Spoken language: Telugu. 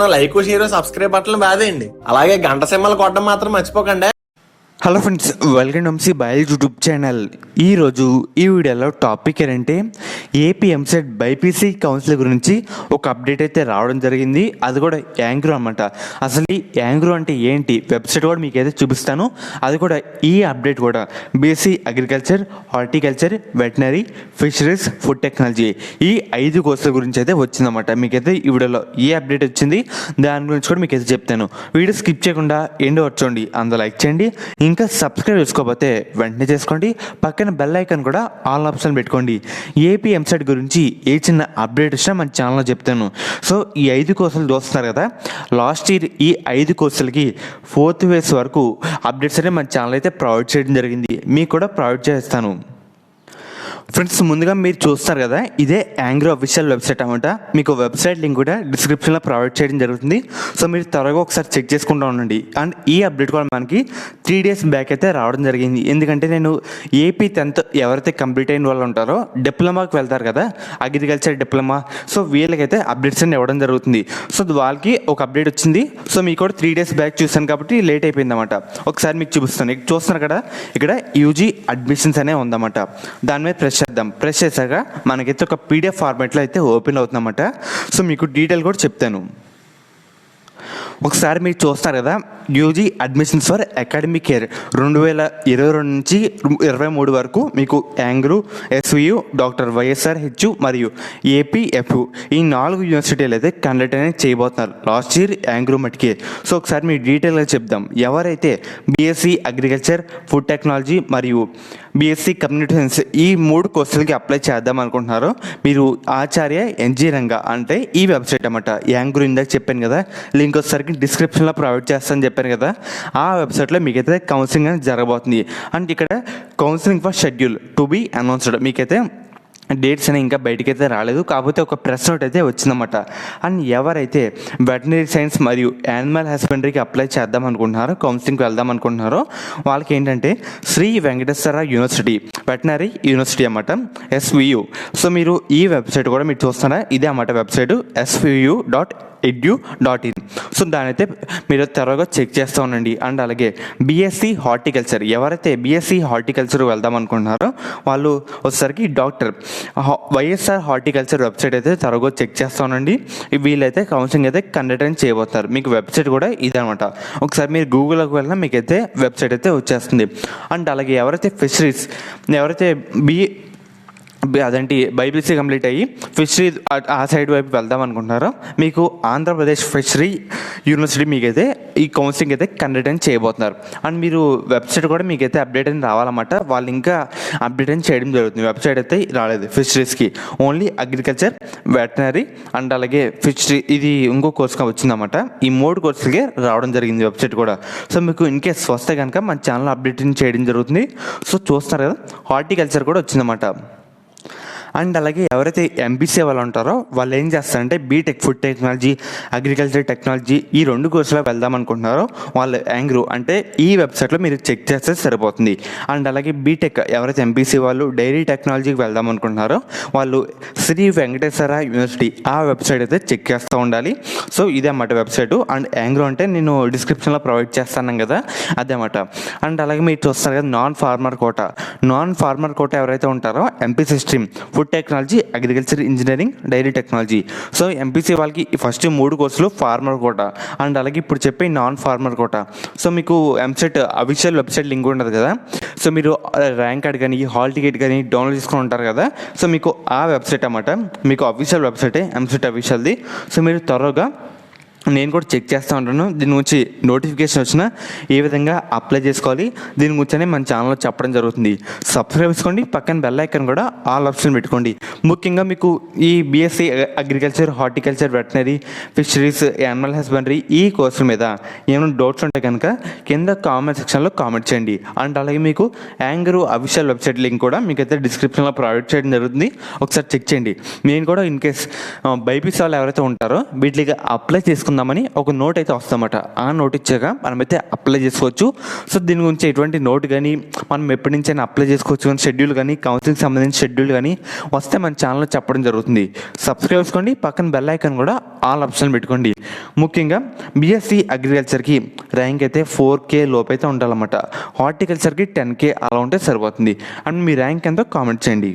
లైక్ షేర్ సబ్స్క్రైబ్ బటన్ బాదేయండి. అలాగే గంట సింబల్ కొట్టడం మాత్రం మర్చిపోకండి. Hello friends, welcome to MC biology YouTube channel. ఈరోజు ఈ వీడియోలో టాపిక్ ఏంటంటే ఏపీ ఎంసెట్ బైపీసీ కౌన్సిల్ గురించి ఒక అప్డేట్ అయితే రావడం జరిగింది. అది కూడా యాంగ్రో అనమాట. అసలు ఈ యాంగ్రో అంటే ఏంటి, వెబ్సైట్ కూడా మీకు అయితే చూపిస్తాను. అది కూడా ఈ అప్డేట్ కూడా BSc agriculture, horticulture, veterinary, fisheries, food technology ఈ 5 కోర్సుల గురించి అయితే వచ్చిందన్నమాట. మీకైతే ఈ వీడియోలో ఏ అప్డేట్ వచ్చింది దాని గురించి కూడా మీకు అయితే చెప్తాను. వీడియో స్కిప్ చేయకుండా ఎండ్ వచ్చండి, అందులో లైక్ చేయండి. ఇంకా సబ్స్క్రైబ్ చేసుకోకపోతే వెంటనే చేసుకోండి. పక్కన బెల్ ఐకాన్ కూడా ఆల్ ఆప్షన్ పెట్టుకోండి. ఏపీ ఎంసెట్ గురించి ఏ చిన్న అప్డేట్ వచ్చినా మన ఛానల్లో చెప్తాను. సో ఈ 5 కోర్సులు చూస్తున్నారు కదా, లాస్ట్ ఇయర్ ఈ 5 కోర్సులకి 4th ఫేజ్ వరకు అప్డేట్స్ అయితే మన ఛానల్ అయితే ప్రొవైడ్ చేయడం జరిగింది. మీకు కూడా ప్రొవైడ్ చేస్తాను. ఫ్రెండ్స్, ముందుగా మీరు చూస్తారు కదా, ఇదే యాంగ్రో అఫీషియల్ వెబ్సైట్ అనమాట. మీకు వెబ్సైట్ లింక్ కూడా డిస్క్రిప్షన్లో ప్రొవైడ్ చేయడం జరుగుతుంది. సో మీరు త్వరగా ఒకసారి చెక్ చేసుకుంటూ ఉండండి. అండ్ ఈ అప్డేట్ కూడా మనకి 3 days బ్యాక్ అయితే రావడం జరిగింది. ఎందుకంటే నేను ఏపీ 10th ఎవరైతే కంప్లీట్ అయిన వాళ్ళు ఉంటారో డిప్లొమాకి వెళ్తారు కదా, అగ్రికల్చర్ డిప్లొమా, సో వీళ్ళకైతే అప్డేట్స్ అన్ని ఇవ్వడం జరుగుతుంది. సో వాళ్ళకి ఒక అప్డేట్ వచ్చింది. సో మీకు కూడా 3 days బ్యాక్ చూసాను కాబట్టి లేట్ అయిపోయింది అనమాట. ఒకసారి మీకు చూపిస్తాను. ఇక్కడ చూస్తున్నారు కదా, ఇక్కడ యూజీ అడ్మిషన్స్ అనే ఉందన్నమాట. దాని మీద ప్రెస్ చేశాక మనకైతే ఒక పీడిఎఫ్ ఫార్మాట్లో అయితే ఓపెన్ అవుతుందన్నమాట. సో మీకు డీటెయిల్ కూడా చెప్తాను. ఒకసారి మీరు చూస్తారు కదా, UG admissions for academic year 2022 నుంచి 23 వరకు మీకు యాంగ్రూ, ఎస్వియు, డాక్టర్ వైఎస్ఆర్హెచ్ మరియు ఏపీఎఫ్యు ఈ 4 యూనివర్సిటీలు అయితే కండక్ట్ అనేది చేయబోతున్నారు లాస్ట్ ఇయర్ యాంగ్రూ మటుకే. సో ఒకసారి మీరు డీటెయిల్గా చెప్దాం. ఎవరైతే బీఎస్సీ అగ్రికల్చర్, ఫుడ్ టెక్నాలజీ మరియు బీఎస్సీ కమ్యూనిటీ సైన్స్ ఈ 3 కోర్సులకి అప్లై చేద్దాం అనుకుంటున్నారో మీరు ఆచార్య ఎన్జీ రంగా అంటే ఈ వెబ్సైట్ అన్నమాట. యాంగ్రూ ఇందాక చెప్పాను కదా, లింక్ వచ్చేసరికి డిస్క్రిప్షన్లో ప్రొవైడ్ చేస్తానని చెప్పాను కదా, ఆ వెబ్సైట్లో మీకైతే కౌన్సిలింగ్ అనేది జరగబోతుంది. అండ్ ఇక్కడ counselling for schedule to be announced, మీకైతే డేట్స్ అనేవి ఇంకా బయటకైతే రాలేదు, కాకపోతే ఒక ప్రెస్ నోట్ అయితే వచ్చిందన్నమాట. అండ్ ఎవరైతే వెటనరీ సైన్స్ మరియు యానిమల్ హస్బెండరీకి అప్లై చేద్దాం అనుకుంటున్నారో, కౌన్సిలింగ్కి వెళ్దాం అనుకుంటున్నారో వాళ్ళకి ఏంటంటే Sri Venkateswara university veterinary university అన్నమాట, ఎస్వియు. సో మీరు ఈ వెబ్సైట్ కూడా మీరు చూస్తారా, ఇదే అన్నమాట వెబ్సైట్ svu.edu.in. సో దాని అయితే మీరు త్వరగా చెక్ చేస్తూ ఉండండి. అండ్ అలాగే బీఎస్సీ హార్టికల్చర్, ఎవరైతే బీఎస్సీ హార్టికల్చర్ వెళ్దాం అనుకుంటున్నారో వాళ్ళు వచ్చేసరికి డాక్టర్ వైఎస్ఆర్ హార్టికల్చర్ వెబ్సైట్ అయితే త్వరగా చెక్ చేస్తూ ఉండండి. వీళ్ళైతే కౌన్సిలింగ్ అయితే కండక్ట్ అని చేయబోతున్నారు. మీకు వెబ్సైట్ కూడా ఇదనమాట. ఒకసారి మీరు గూగుల్లోకి వెళ్ళినా మీకైతే వెబ్సైట్ అయితే వచ్చేస్తుంది. అండ్ అలాగే ఎవరైతే ఫిషరీస్, ఎవరైతే అదేంటి బైపీసీ కంప్లీట్ అయ్యి ఫిషరీ ఆ సైడ్ వైపు వెళ్దాం అనుకుంటున్నారో మీకు ఆంధ్రప్రదేశ్ ఫిషరీ యూనివర్సిటీ మీకైతే ఈ కౌన్సిలింగ్ అయితే కండక్ట్ అని చేయబోతున్నారు. అండ్ మీరు వెబ్సైట్ కూడా మీకైతే అప్డేట్ అని రావాలన్నమాట. వాళ్ళు ఇంకా అప్డేట్ అని చేయడం జరుగుతుంది. వెబ్సైట్ అయితే రాలేదు ఫిషరీస్కి, ఓన్లీ అగ్రికల్చర్, వెటనరీ అండ్ అలాగే ఫిషరీ ఇది ఇంకో కోర్సుగా వచ్చిందన్నమాట. ఈ 3 కోర్సులకే రావడం జరిగింది వెబ్సైట్ కూడా. సో మీకు ఇన్ కేస్ వస్తే కనుక మన ఛానల్ అప్డేట్ చేయడం జరుగుతుంది. సో చూస్తున్నారు కదా, హార్టికల్చర్ కూడా వచ్చిందన్నమాట. అండ్ అలాగే ఎవరైతే ఎంపీసీ వాళ్ళు ఉంటారో వాళ్ళు ఏం చేస్తారంటే BTech food technology, agriculture technology ఈ 2 కోర్సులో వెళ్దాం అనుకుంటున్నారో వాళ్ళు యాంగ్రూ అంటే ఈ వెబ్సైట్లో మీరు చెక్ చేస్తే సరిపోతుంది. అండ్ అలాగే బీటెక్ ఎవరైతే ఎంపీసీ వాళ్ళు డైరీ టెక్నాలజీకి వెళ్దాం అనుకుంటున్నారో వాళ్ళు శ్రీ వెంకటేశ్వర యూనివర్సిటీ ఆ వెబ్సైట్ అయితే చెక్ చేస్తూ ఉండాలి. సో ఇదే అన్నమాట వెబ్సైట్. అండ్ యాంగ్రూ అంటే నేను డిస్క్రిప్షన్లో ప్రొవైడ్ చేస్తాను కదా, అదే అన్నమాట. అండ్ అలాగే మీరు చూస్తారు కదా, నాన్ ఫార్మర్ కోటా ఎవరైతే ఉంటారో MPC stream food technology, agriculture engineering, dairy technology. So MPC వాళ్ళకి ఫస్ట్ 3 కోర్సులు ఫార్మర్ కోటా. అండ్ అలాగే ఇప్పుడు చెప్పే నాన్ ఫార్మర్ కోటా. సో మీకు ఎంసెట్ అఫీషియల్ వెబ్సైట్ లింక్ ఉండదు కదా, సో మీరు ర్యాంక్ కార్డ్ కానీ హాల్ టికెట్ కానీ డౌన్లోడ్ చేసుకుని ఉంటారు కదా, సో మీకు ఆ వెబ్సైట్ అన్నమాట, మీకు అఫీషియల్ వెబ్సైటే ఎంసెట్ అఫీషియల్ది. సో మీరు త్వరగా నేను కూడా చెక్ చేస్తూ ఉంటాను. దీని గురించి నోటిఫికేషన్ వచ్చినా ఏ విధంగా అప్లై చేసుకోవాలి దీని గురించనే మన ఛానల్లో చెప్పడం జరుగుతుంది. సబ్స్క్రైబ్ చేసుకోండి, పక్కన బెల్ ఐకాన్ కూడా ఆల్ ఆప్షన్ పెట్టుకోండి. ముఖ్యంగా మీకు ఈ BSc agriculture, horticulture, veterinary, fisheries, animal husbandry ఈ కోర్సుల మీద ఏమైనా డౌట్స్ ఉంటే కనుక కింద కామెంట్ సెక్షన్లో కామెంట్ చేయండి. అండ్ అలాగే మీకు యాంగ్రూ అఫీషియల్ వెబ్సైట్ లింక్ కూడా మీకైతే డిస్క్రిప్షన్లో ప్రొవైడ్ చేయడం జరుగుతుంది. ఒకసారి చెక్ చేయండి. నేను కూడా ఇన్ కేస్ బైపీసీ వాళ్ళు ఎవరైతే ఉంటారో వీటికి అప్లై చేసుకుందాం తీసుకుందామని ఒక నోట్ అయితే వస్తామట. ఆ నోట్ ఇచ్చాక మనమైతే అప్లై చేసుకోవచ్చు. సో దీని గురించి ఎటువంటి నోట్ కానీ మనం ఎప్పటి నుంచి అయినా అప్లై చేసుకోవచ్చు కానీ షెడ్యూల్ కానీ కౌన్సిలింగ్ సంబంధించిన షెడ్యూల్ కానీ వస్తే మన ఛానల్లో చెప్పడం జరుగుతుంది. సబ్స్క్రైబ్ చేసుకోండి, పక్కన బెల్ ఐకాన్ కూడా ఆల్ ఆప్షన్ పెట్టుకోండి. ముఖ్యంగా బీఎస్సీ అగ్రికల్చర్కి ర్యాంక్ అయితే 4K లోపు అయితే ఉండాలన్నమాట. హార్టికల్చర్కి 10K అలా ఉంటే సరిపోతుంది. అండ్ మీ ర్యాంక్ ఎంతో కామెంట్ చేయండి.